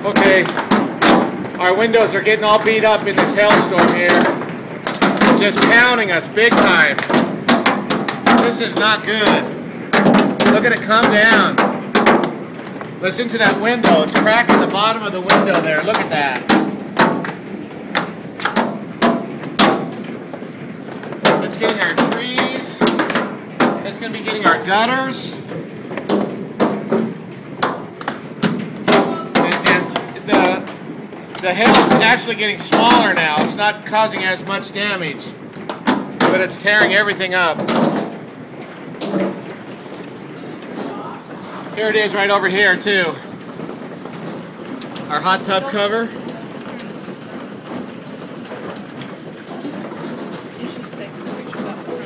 Okay, our windows are getting all beat up in this hailstorm here. It's just pounding us big time. This is not good. Look at it come down. Listen to that window. It's cracking the bottom of the window there. Look at that. It's getting our trees. It's going to be getting our gutters. The hail is actually getting smaller now. It's not causing as much damage, but it's tearing everything up. Here it is right over here too. Our hot tub cover. You should take pictures of it.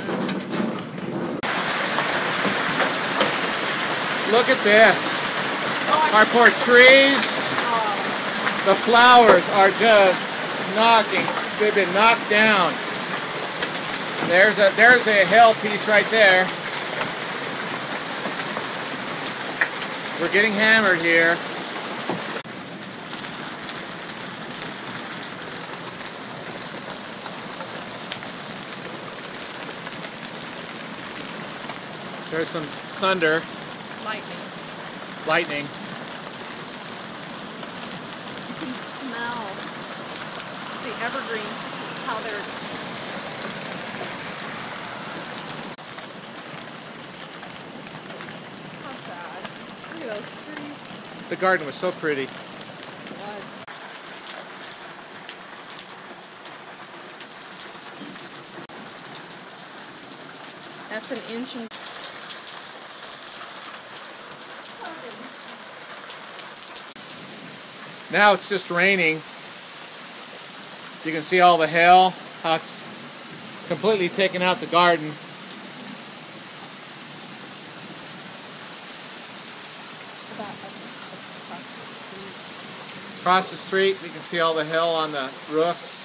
Look at this. Our poor trees. The flowers are just knocking. They've been knocked down. There's a hail piece right there. We're getting hammered here. There's some thunder. Lightning. You can smell the evergreen, how they're... How sad. Look at those trees. The garden was so pretty. It was. That's an inch and... Now it's just raining. You can see all the hail, how it's completely taken out the garden. Across the street, you can see all the hail on the roofs.